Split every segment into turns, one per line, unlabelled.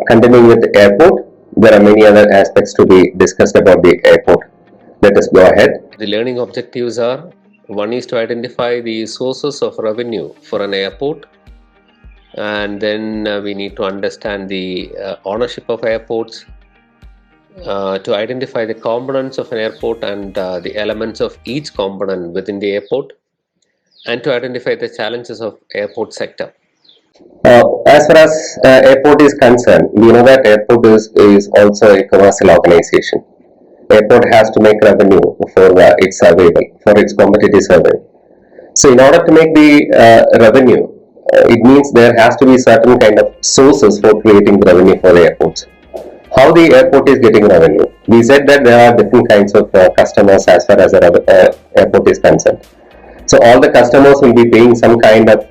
continuing with the airport, there are many other aspects to be discussed about the airport. Let us go ahead.
The learning objectives are: one is to identify the sources of revenue for an airport, and then we need to understand the ownership of airports, to identify the components of an airport and the elements of each component within the airport, and to identify the challenges of airport sector.
As far as airport is concerned, we know that airport is also a commercial organization. Airport has to make revenue for its survival, for its competitive survival. So in order to make the revenue, it means there has to be certain kind of sources for creating revenue for the airports. How the airport is getting revenue? We said that there are different kinds of customers as far as the airport is concerned. So all the customers will be paying some kind of,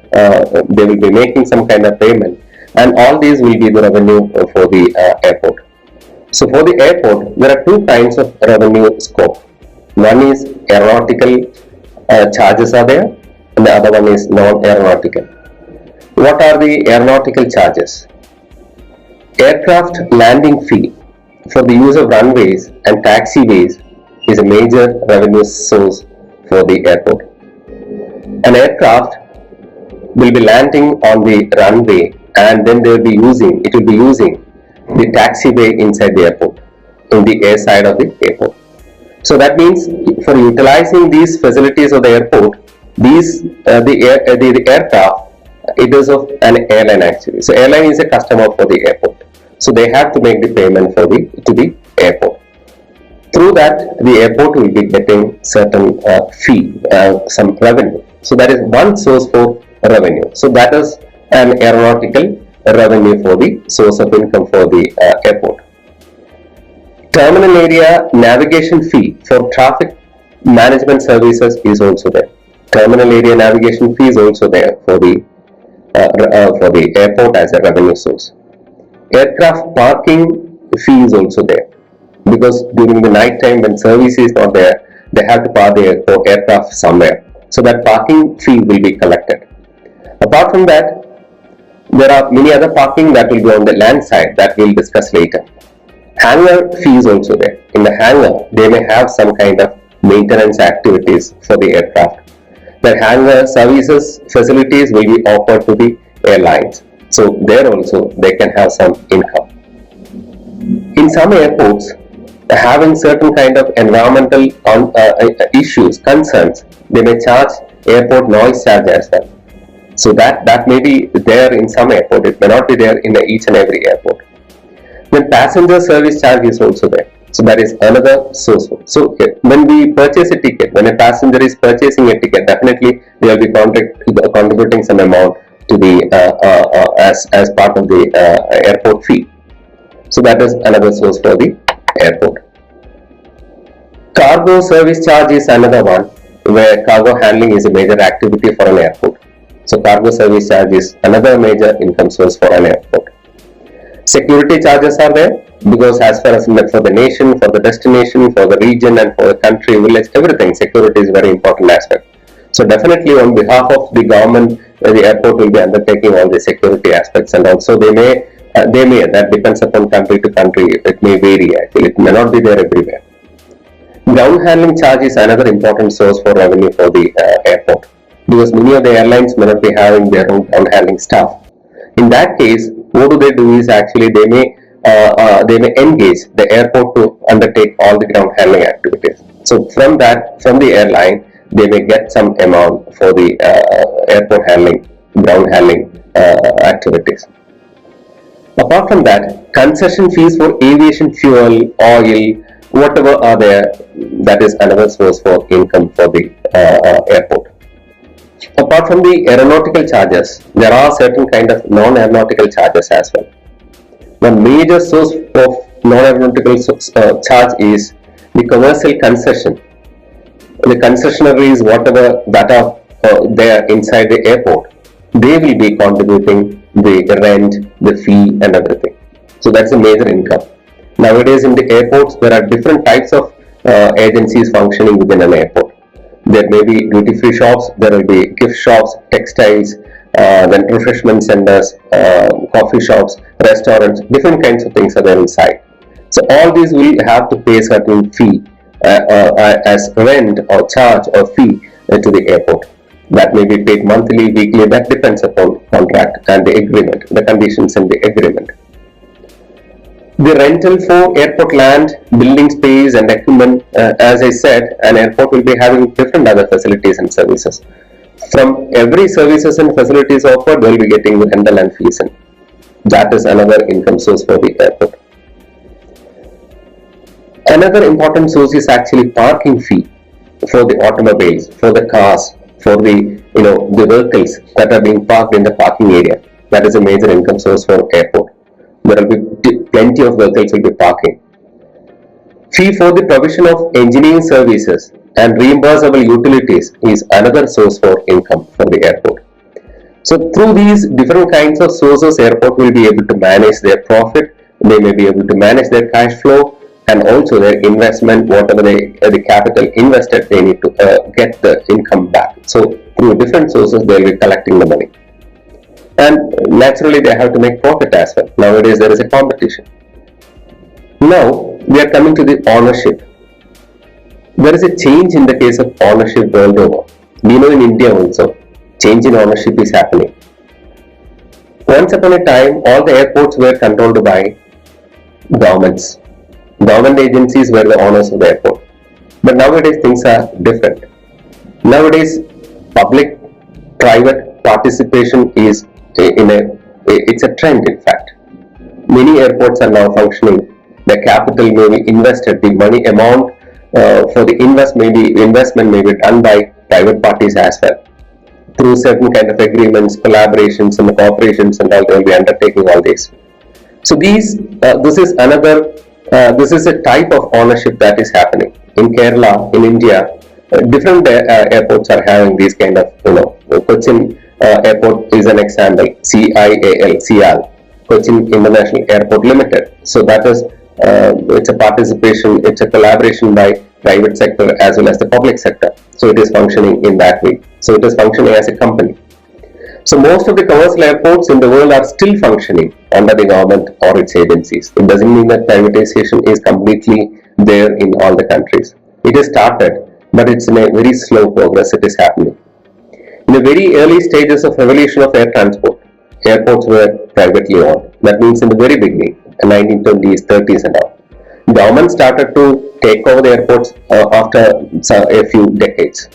they will be making some kind of payment, and all these will be the revenue for the airport. So for the airport, there are two kinds of revenue scope. One is aeronautical charges are there, and the other one is non-aeronautical. What are the aeronautical charges? Aircraft landing fee for the use of runways and taxiways is a major revenue source for the airport. An aircraft will be landing on the runway, and then it will be using the taxiway inside the airport, in the air side of the airport. So that means for utilizing these facilities of the airport, the aircraft, it is of an airline actually. So airline is a customer for the airport. So they have to make the payment to the airport. Through that, the airport will be getting certain fee, some revenue. So that is one source for revenue. So that is an aeronautical revenue for the source of income for the airport. Terminal area navigation fee for traffic management services is also there. Terminal area navigation fee is also there for the airport as a revenue source. Aircraft parking fee is also there, because during the night time when service is not there, they have to park the aircraft somewhere. So that parking fee will be collected. Apart from that, there are many other parking that will be on the land side that we'll discuss later. Hangar fee is also there. In the hangar, they may have some kind of maintenance activities for the aircraft. The hangar services facilities will be offered to the airlines. So there also they can have some income. In some airports, having certain kind of environmental issues, concerns, they may charge airport noise charge as well. So that may be there in some airport, it may not be there in each and every airport. Then passenger service charge is also there. So that is another source. So when we purchase a ticket, when a passenger is purchasing a ticket, definitely they will be contributing some amount to the as part of the airport fee. So that is another source for the airport. Cargo service charge is another one, where cargo handling is a major activity for an airport. So cargo service charge is another major income source for an airport. Security charges are there, because as far as for the nation, for the destination, for the region, and for the country, village, everything, security is very important aspect. So definitely on behalf of the government, the airport will be undertaking all the security aspects, and also they may that depends upon country to country, it may vary actually, it may not be there everywhere. Ground handling charge is another important source for revenue for the airport, because many of the airlines may not be having their own ground handling staff. In that case, what do is actually they may engage the airport to undertake all the ground handling activities. So from the airline, they may get some amount for the airport handling, ground handling activities. Apart from that, concession fees for aviation fuel, oil, whatever are there, that is another source for income for the airport. Apart from the aeronautical charges, there are certain kind of non-aeronautical charges as well. One major source of non-aeronautical charge is the commercial concession. The concessionaries, whatever that are there inside the airport, they will be contributing the rent, the fee, and everything. So that's a major income. Nowadays in the airports, there are different types of agencies functioning within an airport. There may be duty-free shops, there will be gift shops, textiles, then refreshment centers, coffee shops, restaurants, different kinds of things are there inside. So all these will have to pay certain fee as rent or charge or fee to the airport. That may be paid monthly, weekly, that depends upon contract and the agreement, the conditions in the agreement. The rental for airport land, building space and equipment, as I said, an airport will be having different other facilities and services. From every services and facilities offered, they will be getting the rental and fees in. That is another income source for the airport. Another important source is actually parking fee for the automobiles, for the cars, for the the vehicles that are being parked in the parking area. That is a major income source for airport. There will be plenty of vehicles will be parking. Fee for the provision of engineering services and reimbursable utilities is another source for income for the airport. So through these different kinds of sources, airport will be able to manage their profit. They may be able to manage their cash flow and also their investment, whatever the capital invested, they need to get the income back. So through different sources, they will be collecting the money. And naturally, they have to make profit as well. Nowadays, there is a competition. Now, we are coming to the ownership. There is a change in the case of ownership world over. We know in India also, change in ownership is happening. Once upon a time, all the airports were controlled by governments. Government agencies were the owners of the airport. But nowadays, things are different. Nowadays, public-private participation is it's a trend, in fact. Many airports are now functioning. The capital may be invested, the money amount for the investment may be done by private parties as well. Through certain kind of agreements, collaborations and corporations and all, they will be undertaking all this. So this is a type of ownership that is happening. In Kerala, in India, different airports are having these kind of, Cochin Airport is an example, CIAL, Cochin International Airport Limited. So that is, it's a participation, it's a collaboration by private sector as well as the public sector. So it is functioning in that way. So it is functioning as a company. So most of the commercial airports in the world are still functioning under the government or its agencies. It doesn't mean that privatization is completely there in all the countries. It has started, but it's in a very slow progress it is happening. In the very early stages of evolution of air transport, airports were privately owned. That means in the very beginning, the 1920s, 30s and all. Government started to take over the airports after a few decades.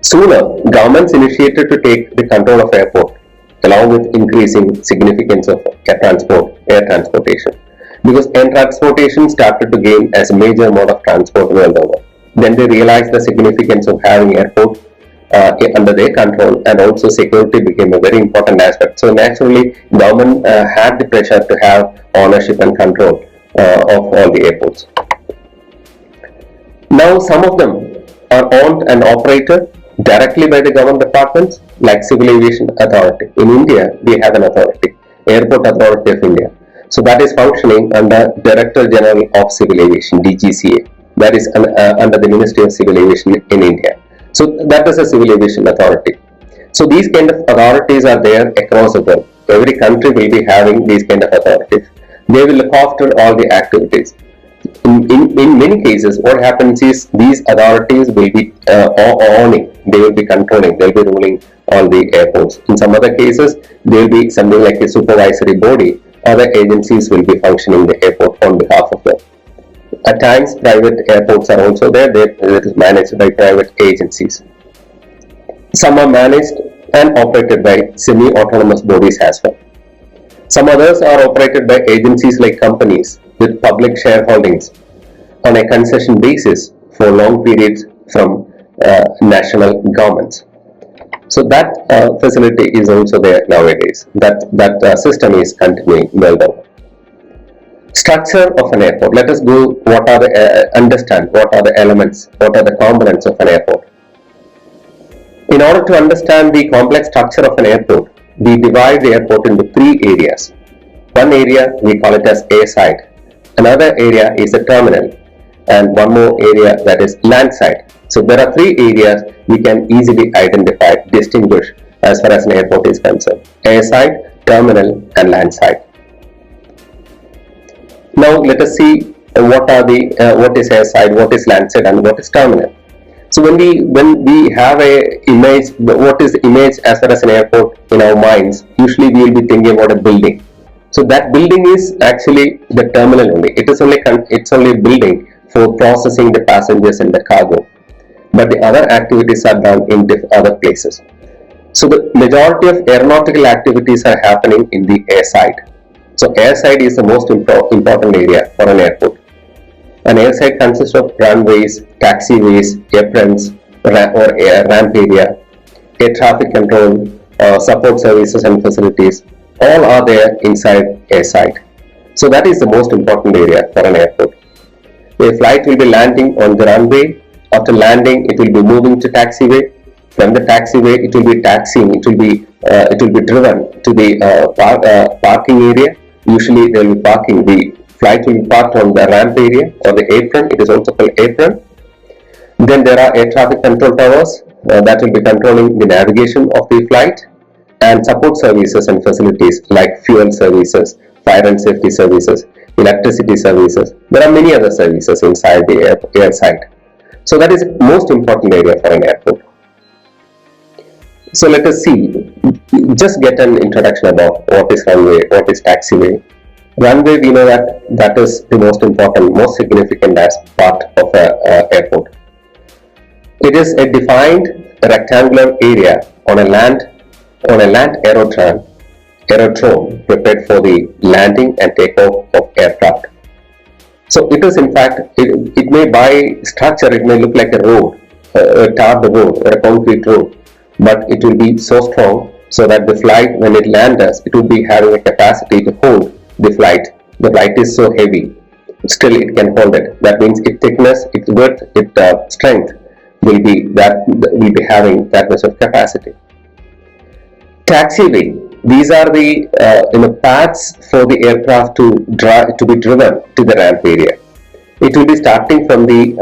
Sooner, governments initiated to take the control of airport along with increasing significance of air transportation. Because air transportation started to gain as a major mode of transport world over. Then they realized the significance of having airport under their control, and also security became a very important aspect. So naturally, government had the pressure to have ownership and control of all the airports. Now some of them are owned and operated directly by the government departments like Civil Aviation Authority. In India, we have an authority, Airport Authority of India. So that is functioning under Director General of Civil Aviation, DGCA. That is under the Ministry of Civil Aviation in India. So that is a Civil Aviation Authority. So these kind of authorities are there across the world. Every country will be having these kind of authorities. They will look after all the activities. In many cases, what happens is these authorities will be owning, they will be controlling, they will be ruling all the airports. In some other cases, there will be something like a supervisory body. Other agencies will be functioning the airport on behalf of them. At times, private airports are also there. It is managed by private agencies. Some are managed and operated by semi-autonomous bodies as well. Some others are operated by agencies like companies with public shareholdings on a concession basis for long periods from national governments. So that facility is also there nowadays. That system is continuing well over. Structure of an airport. Let us go. Understand what are the elements, what are the components of an airport. In order to understand the complex structure of an airport, we divide the airport into three areas. One area we call it as airside. Another area is the terminal, and one more area that is landside. So there are three areas we can easily identify, distinguish as far as an airport is concerned: airside, terminal, and landside. Now let us see what is airside, what is landside, and what is terminal. So when we have a image, what is the image as far as an airport in our minds? Usually we will be thinking about a building. So that building is actually the terminal only. It's only a building for processing the passengers and the cargo. But the other activities are done in other places. So the majority of aeronautical activities are happening in the airside. So airside is the most important area for an airport. An airside consists of runways, taxiways, aprons, ramp area, air traffic control, support services and facilities. All are there inside airside. So that is the most important area for an airport. A flight will be landing on the runway. After landing, it will be moving to taxiway. From the taxiway, it will be taxiing. It will be driven to the parking area. Usually, they will be parking. The flight will be parked on the ramp area or the apron. It is also called apron. Then there are air traffic control towers that will be controlling the navigation of the flight, and support services and facilities like fuel services, fire and safety services, electricity services. There are many other services inside the airside. So that is the most important area for an airport. So let us see, just get an introduction about what is runway, what is taxiway. Runway, we know that is the most important, most significant as part of an airport. It is a defined rectangular area on a land aerodrome prepared for the landing and takeoff of aircraft. So it is, in fact, it may by structure, it may look like a road, a tarred road or a concrete road, but it will be so strong so that the flight, when it lands, it will be having a capacity to hold the flight. The flight is so heavy, still it can hold it. That means its thickness, its width, its strength will be having that much of capacity. Taxiway. These are the paths for the aircraft to be driven to the ramp area. It will be starting from the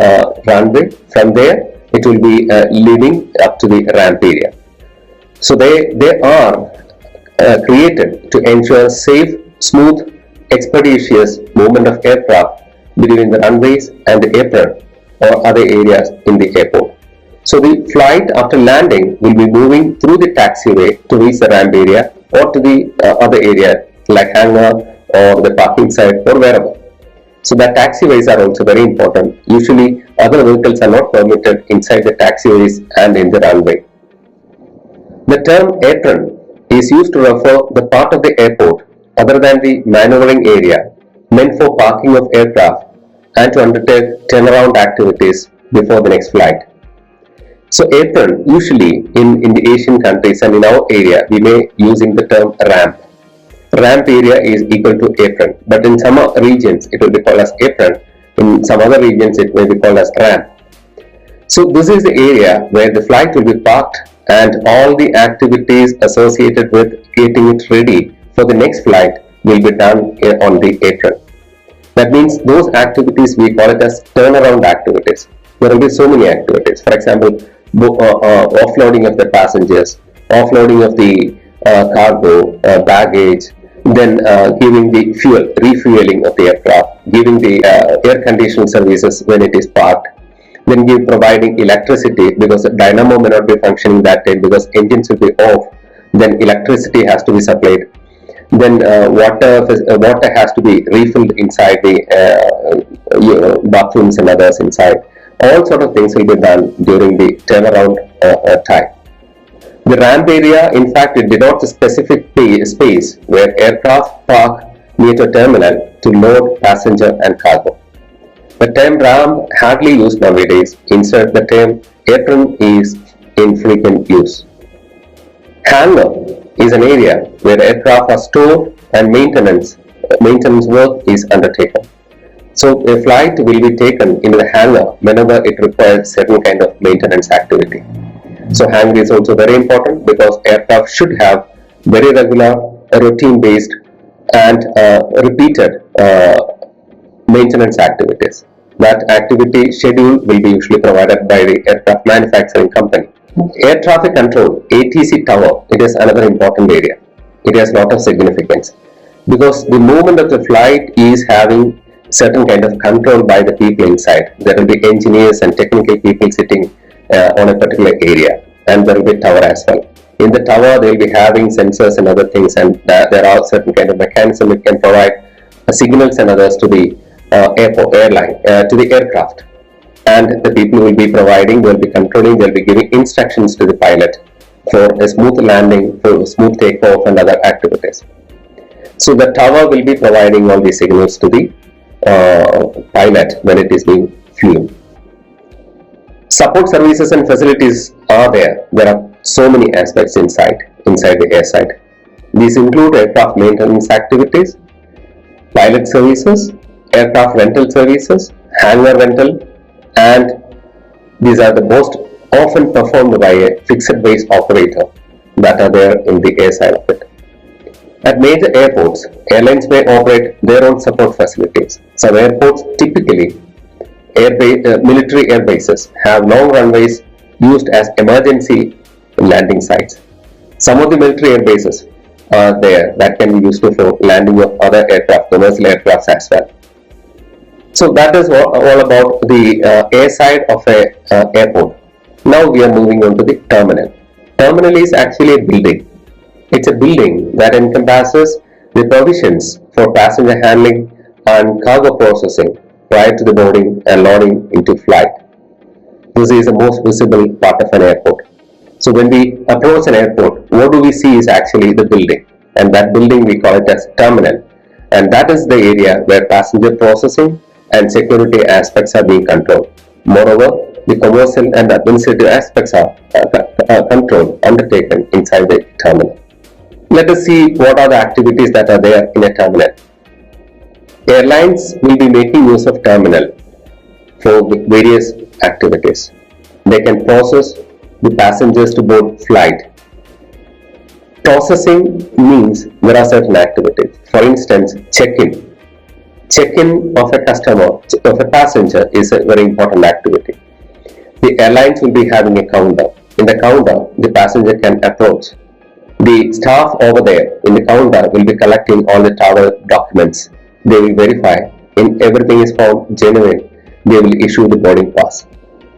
runway. From there, it will be leading up to the ramp area. So they are created to ensure safe, smooth, expeditious movement of aircraft between the runways and the apron or other areas in the airport. So the flight after landing will be moving through the taxiway to reach the ramp area or to the other area like hangar or the parking site or wherever. So the taxiways are also very important. Usually other vehicles are not permitted inside the taxiways and in the runway. The term apron is used to refer the part of the airport other than the maneuvering area meant for parking of aircraft and to undertake turnaround activities before the next flight. So apron, usually in the Asian countries and in our area, we may using the term ramp. Ramp area is equal to apron, but in some regions it will be called as apron. In some other regions it may be called as ramp. So this is the area where the flight will be parked and all the activities associated with getting it ready for the next flight will be done on the apron. That means those activities we call it as turnaround activities. There will be so many activities. For example, offloading of the passengers, offloading of the cargo, baggage, then giving the fuel, refueling of the aircraft, giving the air conditioning services when it is parked, then providing electricity because the dynamo may not be functioning that time because engines will be off, then electricity has to be supplied, then water has to be refilled inside the bathrooms and others inside. All sort of things will be done during the turnaround time. The ramp area, in fact, it denotes a specific space where aircraft park near to a terminal to load passenger and cargo. The term ramp hardly used nowadays. Instead, the term apron is in frequent use. Hangar is an area where aircraft are stored and maintenance work is undertaken. So a flight will be taken into the hangar whenever it requires certain kind of maintenance activity. So hangar is also very important because aircraft should have very regular, routine-based and repeated maintenance activities. That activity schedule will be usually provided by the aircraft manufacturing company Air traffic control, ATC tower, it is another important area. It has lot of significance because the movement of the flight is having certain kind of control by the people inside. There will be engineers and technical people sitting on a particular area, and there will be tower as well. In the tower, they will be having sensors and other things, and there are certain kind of mechanism it can provide signals and others to the to the aircraft. And the people will be providing, they will be controlling, they will be giving instructions to the pilot for a smooth landing, for smooth takeoff and other activities. So the tower will be providing all these signals to the pilot when it is being flown. Support services and facilities are there. There are so many aspects inside the airside. These include aircraft maintenance activities, pilot services, aircraft rental services, hangar rental, and these are the most often performed by a fixed base operator that are there in the air side of it. At major airports, airlines may operate their own support facilities. Some airports, typically military air bases, have long runways used as emergency landing sites. Some of the military air bases are there that can be used for landing of other aircraft, commercial aircrafts as well. So that is all about the air side of a airport. Now we are moving on to the terminal. Terminal is actually a building. It's a building that encompasses the provisions for passenger handling and cargo processing prior to the boarding and loading into flight. This is the most visible part of an airport. So when we approach an airport, what do we see is actually the building, and that building we call it as terminal, and that is the area where passenger processing and security aspects are being controlled. Moreover, the commercial and administrative aspects are controlled, undertaken inside the terminal. Let us see what are the activities that are there in a terminal. Airlines will be making use of terminal for various activities. They can process the passengers to board flight. Processing means there are certain activities. For instance, check-in. Check-in of a customer, of a passenger, is a very important activity. The airlines will be having a counter. In the counter, the passenger can approach. The staff over there in the counter will be collecting all the travel documents. They will verify if everything is found genuine. They will issue the boarding pass.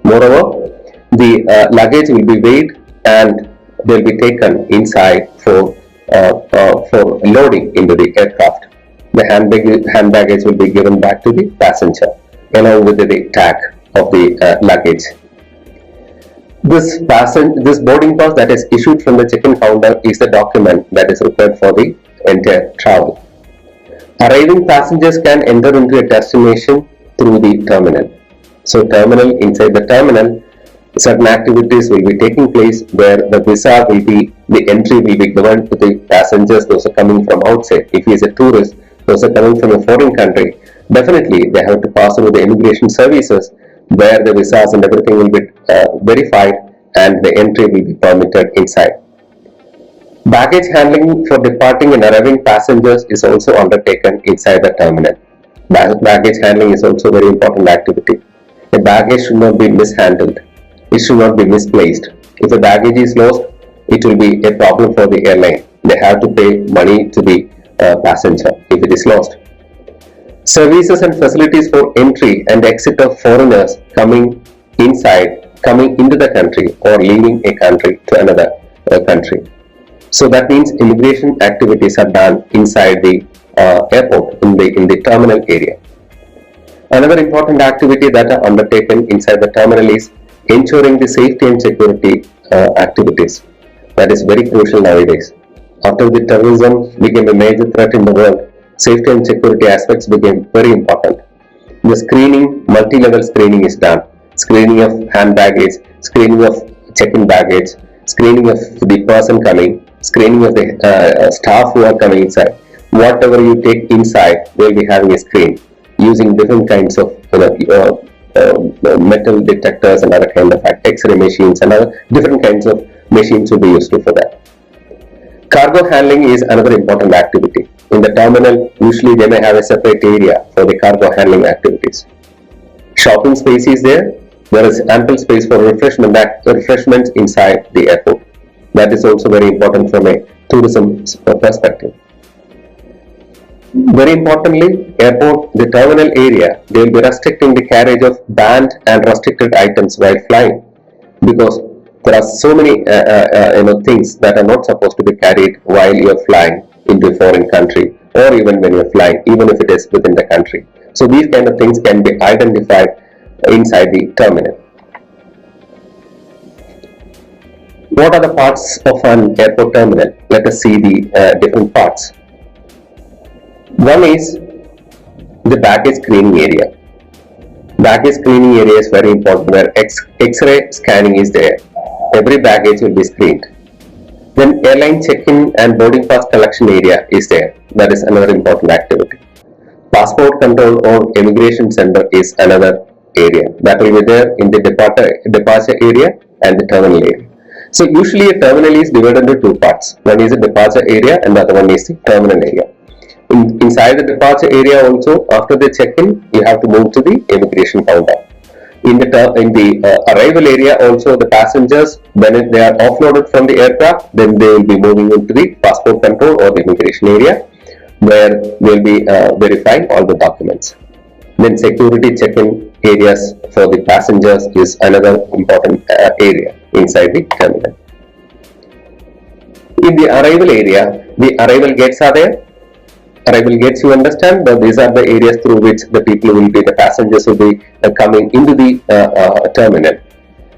Moreover, the luggage will be weighed and they will be taken inside for loading into the aircraft. The hand baggage will be given back to the passenger along with the tag of the luggage. This boarding pass that is issued from the check-in counter is the document that is required for the entire travel. Arriving passengers can enter into a destination through the terminal. So inside the terminal, certain activities will be taking place where the visa will be, the entry will be given to the passengers, those are coming from outside. If he is a tourist, those are coming from a foreign country, definitely they have to pass through the immigration services where the visas and everything will be verified and the entry will be permitted inside. Baggage handling for departing and arriving passengers is also undertaken inside the terminal. Baggage handling is also a very important activity. The baggage should not be mishandled. It should not be misplaced. If the baggage is lost, it will be a problem for the airline. They have to pay money to the passenger if it is lost. Services and facilities for entry and exit of foreigners coming into the country or leaving a country to another country. So that means immigration activities are done inside the airport in the terminal area. Another important activity that are undertaken inside the terminal is ensuring the safety and security activities. That is very crucial nowadays. After the terrorism became a major threat in the world, safety and security aspects became very important. The screening, multi-level screening is done. Screening of hand baggage, screening of check-in baggage, screening of the person coming, screening of the staff who are coming inside. Whatever you take inside, they will be having a screen using different kinds of metal detectors and other kind of X-ray machines and other different kinds of machines will be used for that. Cargo handling is another important activity. In the terminal, usually they may have a separate area for the cargo handling activities. Shopping space is there. There is ample space for refreshments inside the airport. That is also very important from a tourism perspective. Very importantly, airport, the terminal area, they will be restricting the carriage of banned and restricted items while flying, because there are so many things that are not supposed to be carried while you are flying into a foreign country, or even when you are flying, even if it is within the country. So these kind of things can be identified inside the terminal. What are the parts of an airport terminal? Let us see the different parts. One is the baggage screening area. Baggage screening area is very important, where X-ray scanning is there. Every baggage will be screened. Then airline check-in and boarding pass collection area is there. That is another important activity. Passport control or immigration center is another area that will be there in the departure area and the terminal area. So usually a terminal is divided into two parts. One is the departure area and the other one is the terminal area. Inside the departure area also, after the check-in, you have to move to the immigration counter. In the arrival area also, the passengers, when they are offloaded from the aircraft, then they will be moving into the passport control or the immigration area, where they will be verifying all the documents. Then security check-in areas for the passengers is another important area inside the terminal. In the arrival area, the arrival gates are there. Arrival gates, you understand, that these are the areas through which the people will be, the passengers will be coming into the terminal.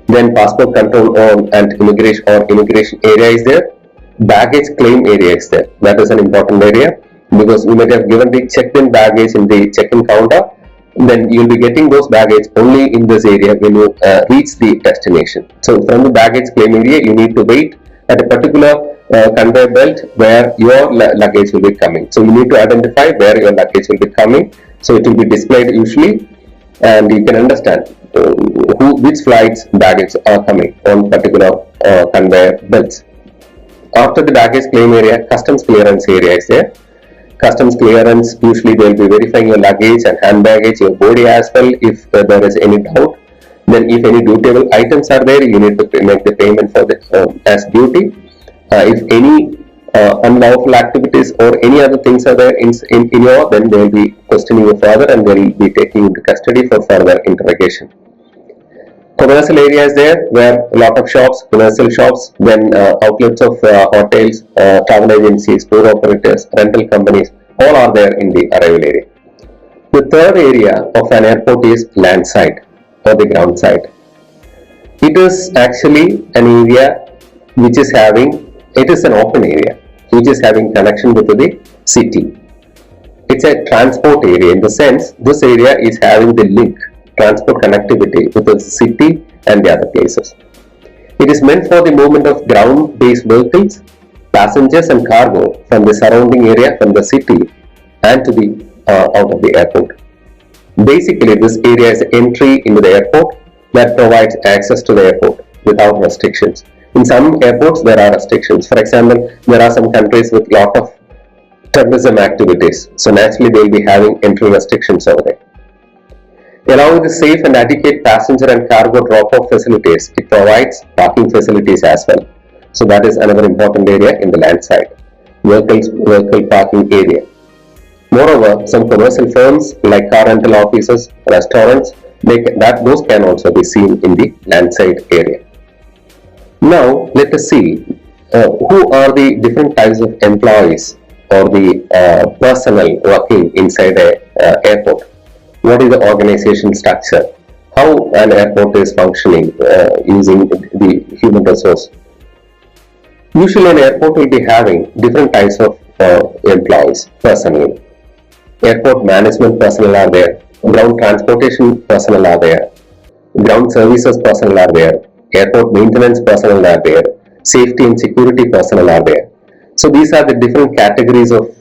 Then passport control and immigration area is there. Baggage claim area is there. That is an important area, because you might have given the checked-in baggage in the check-in counter. Then you will be getting those baggage only in this area when you reach the destination. So from the baggage claim area, you need to wait at a particular conveyor belt where your luggage will be coming. So you need to identify where your luggage will be coming. So it will be displayed usually, and you can understand which flights baggage are coming on particular conveyor belts. After the baggage claim area, customs clearance area is there. Customs clearance, usually they will be verifying your luggage and hand baggage, your body as well, if there is any doubt. Then if any dutiable items are there, you need to make the payment for the as duty. If any unlawful activities or any other things are there in your, then they will be questioning you further and they will be taking you into custody for further interrogation. Commercial area is there, where a lot of shops, commercial shops, then outlets of hotels, travel agencies, tour operators, rental companies, all are there in the arrival area. The third area of an airport is land side or the ground side. It is actually an area which is having, it is an open area which is having connection with the city. It's a transport area, in the sense this area is having the link, transport connectivity with the city and the other places. It is meant for the movement of ground-based vehicles, passengers and cargo from the surrounding area, from the city and to the out of the airport. Basically, this area is entry into the airport that provides access to the airport without restrictions. In some airports, there are restrictions. For example, there are some countries with lot of tourism activities. So naturally, they will be having entry restrictions over there. Along with the safe and adequate passenger and cargo drop-off facilities, it provides parking facilities as well. So that is another important area in the land side, vehicle parking area. Moreover, some commercial firms like car rental offices, restaurants, those can also be seen in the land side area. Now, let us see who are the different types of employees or the personnel working inside an airport. What is the organization structure? How an airport is functioning using the human resource? Usually an airport will be having different types of employees, personnel. Airport management personnel are there, ground transportation personnel are there, ground services personnel are there, airport maintenance personnel are there, safety and security personnel are there. So these are the different categories of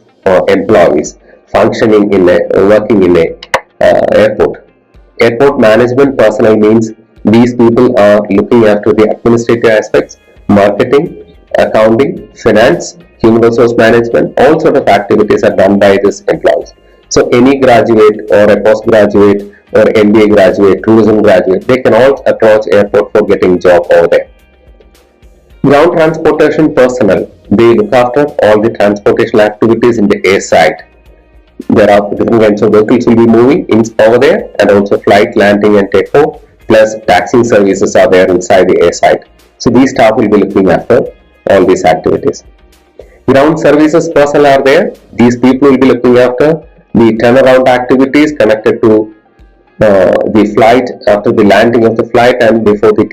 employees functioning in working in a airport. Airport management personnel means these people are looking after the administrative aspects, marketing, accounting, finance, human resource management. All sort of activities are done by these employees. So any graduate or a postgraduate or MBA graduate, tourism graduate, they can all approach airport for getting job over there. Ground transportation personnel, they look after all the transportation activities in the air side. There are different kinds of vehicles will be moving over there, and also flight, landing and takeoff, plus taxi services are there inside the air side. So these staff will be looking after all these activities. Ground services personnel are there. These people will be looking after the turnaround activities connected to the flight, after the landing of the flight and before the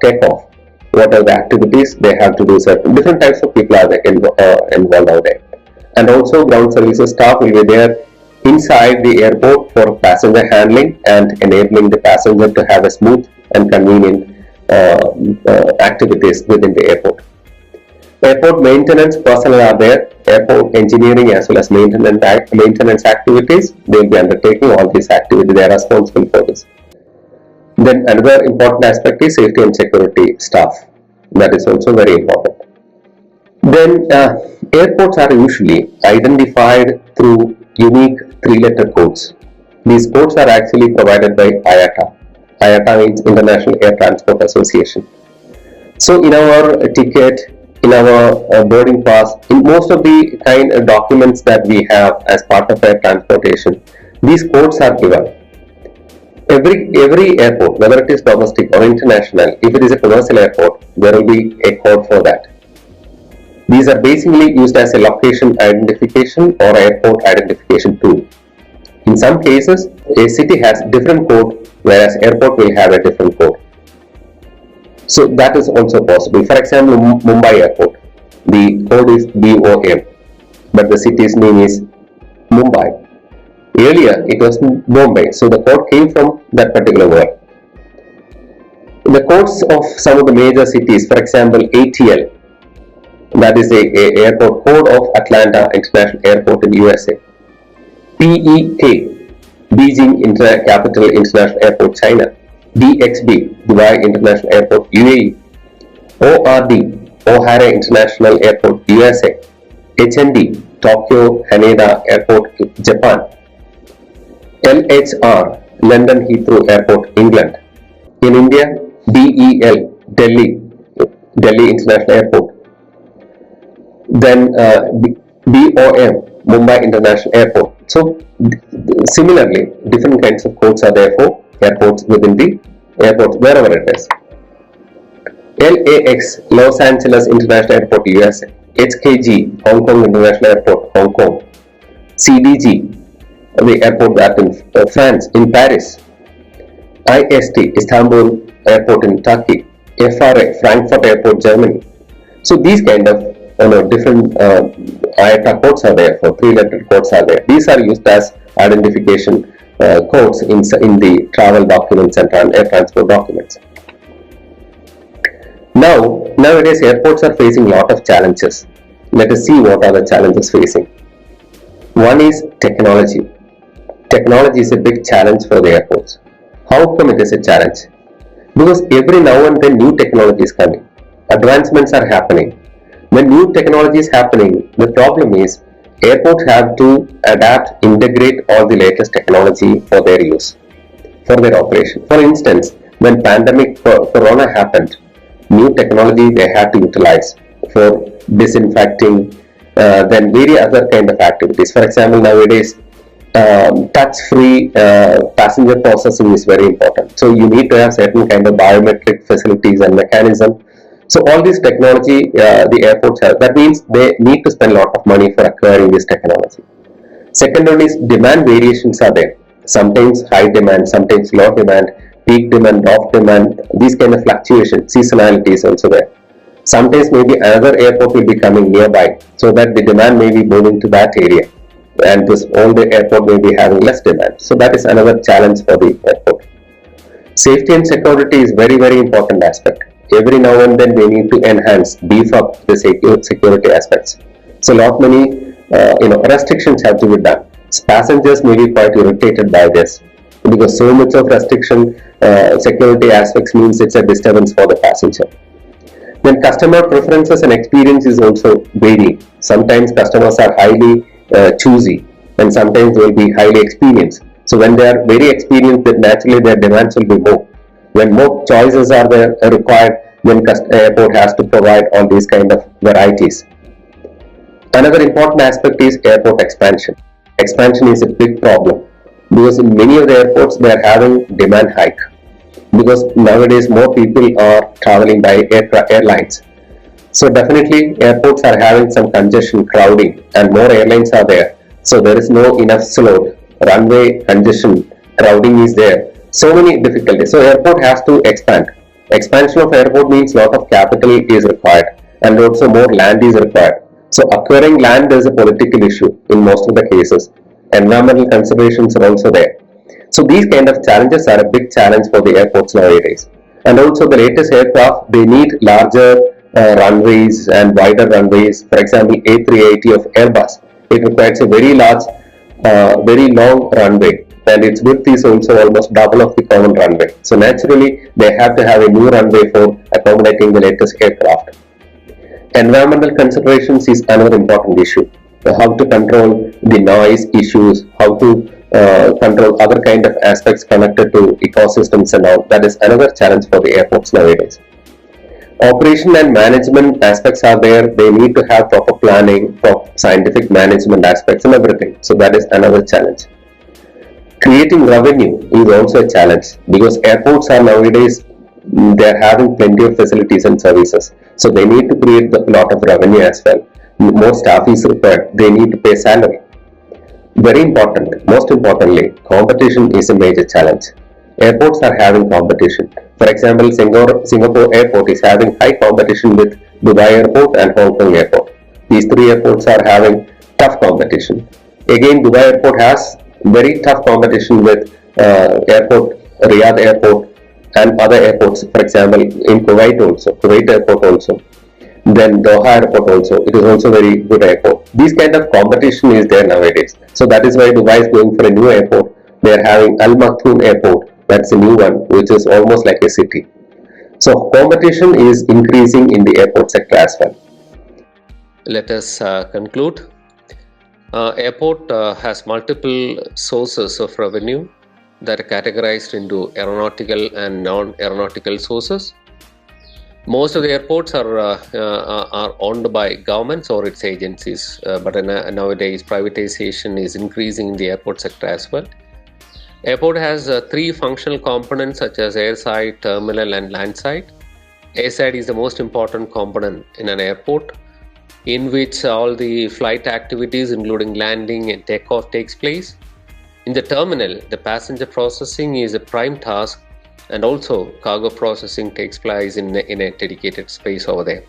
takeoff. What are the activities they have to do? Certain different types of people are there involved out there. And also ground services staff will be there inside the airport for passenger handling and enabling the passenger to have a smooth and convenient activities within the airport. Airport maintenance personnel are there. Airport engineering as well as maintenance activities, they will be undertaking all these activities. They are responsible for this. Then another important aspect is safety and security staff. That is also very important. Then airports are usually identified through unique three-letter codes. These codes are actually provided by IATA. IATA means International Air Transport Association. So in our ticket, in our boarding pass, in most of the kind of documents that we have as part of air transportation, these codes are given. Every airport, whether it is domestic or international, if it is a commercial airport, there will be a code for that. These are basically used as a location identification or airport identification tool. In some cases, a city has different code, whereas airport will have a different code. So that is also possible. For example, Mumbai Airport, the code is BOM, but the city's name is Mumbai. Earlier, it was Bombay, so the code came from that particular word. The codes of some of the major cities, for example, ATL, that is a airport code of Atlanta International Airport in USA. PEK, Beijing Capital International Airport, China. DXB, Dubai International Airport, UAE. ORD, O'Hare International Airport, USA. HND, Tokyo Haneda Airport, Japan. LHR, London Heathrow Airport, England. In India, DEL, Delhi International Airport. Then BOM, Mumbai International Airport. So similarly, different kinds of codes are there for airports within the airport, wherever it is. LAX, Los Angeles International Airport, USA. HKG, Hong Kong International Airport, Hong Kong. CDG, the airport that in France, in Paris. IST, Istanbul Airport in Turkey. FRA, Frankfurt Airport, Germany. So these kind of different IATA codes are there, for three-letter codes are there. These are used as identification codes in the travel documents and air transport documents. Nowadays airports are facing a lot of challenges. Let us see what are the challenges facing. One is technology. Technology is a big challenge for the airports. How come it is a challenge? Because every now and then new technology is coming. Advancements are happening. When new technology is happening, the problem is airports have to adapt, integrate all the latest technology for their use, for their operation. For instance, when pandemic corona happened, new technology they had to utilize for disinfecting, then various other kind of activities. For example, nowadays touch-free passenger processing is very important. So you need to have certain kind of biometric facilities and mechanism. So all this technology the airports have. That means they need to spend a lot of money for acquiring this technology. Second one is demand variations are there. Sometimes high demand, sometimes low demand, peak demand, off demand. These kind of fluctuations, seasonality is also there. Sometimes maybe another airport will be coming nearby, so that the demand may be moving to that area, and this all the airport may be having less demand. So that is another challenge for the airport. Safety and security is very, very important aspect. Every now and then we need to enhance, beef up the security aspects. So lot many restrictions have to be done. Passengers may be quite irritated by this, because so much of restriction security aspects means it's a disturbance for the passenger. Then customer preferences and experience is also varying. Sometimes customers are highly choosy, and sometimes they will be highly experienced. So when they are very experienced, then naturally their demands will be more. When more choices are there required, then airport has to provide all these kind of varieties. Another important aspect is airport expansion. Expansion is a big problem because in many of the airports they are having demand hike because nowadays more people are traveling by airlines. So definitely airports are having some congestion, crowding, and more airlines are there. So there is no enough slot, runway congestion, crowding is there. So many difficulties. So airport has to expand. Expansion of airport means lot of capital is required and also more land is required. So acquiring land is a political issue in most of the cases. Environmental considerations are also there. So these kind of challenges are a big challenge for the airports nowadays. And also the latest aircraft, they need larger runways and wider runways. For example, A380 of Airbus, it requires a very large, very long runway, and its width is also almost double of the common runway. So naturally, they have to have a new runway for accommodating the latest aircraft. Environmental considerations is another important issue. How to control the noise issues, how to control other kind of aspects connected to ecosystems and all. That is another challenge for the airports nowadays. Operation and management aspects are there. They need to have proper planning, proper scientific management aspects and everything. So that is another challenge. Creating revenue is also a challenge because airports are nowadays, they are having plenty of facilities and services. So they need to create a lot of revenue as well. More staff is required. They need to pay salary. Very important, most importantly, competition is a major challenge. Airports are having competition. For example, Singapore Airport is having high competition with Dubai Airport and Hong Kong Airport. These three airports are having tough competition. Again, Dubai Airport has very tough competition with Riyadh Airport and other airports. For example, in Kuwait Airport also. Then Doha Airport also, it is also very good airport. This kind of competition is there nowadays. So that is why Dubai is going for a new airport. They are having Al Maktoum Airport, that's a new one, which is almost like a city. So competition is increasing in the airport sector as well.
Let us conclude. Airport has multiple sources of revenue that are categorized into aeronautical and non-aeronautical sources. Most of the airports are owned by governments or its agencies, but nowadays privatization is increasing in the airport sector as well. Airport has three functional components such as airside, terminal and landside. Airside is the most important component in an airport, in which all the flight activities including landing and takeoff takes place. In the terminal, the passenger processing is a prime task, and also cargo processing takes place in a dedicated space over there.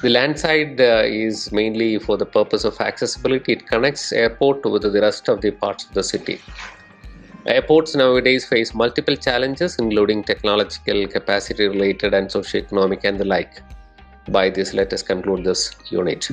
The land side is mainly for the purpose of accessibility. It connects airport with the rest of the parts of the city. Airports nowadays face multiple challenges including technological, capacity related and socio-economic and the like. By this, let us conclude this unit.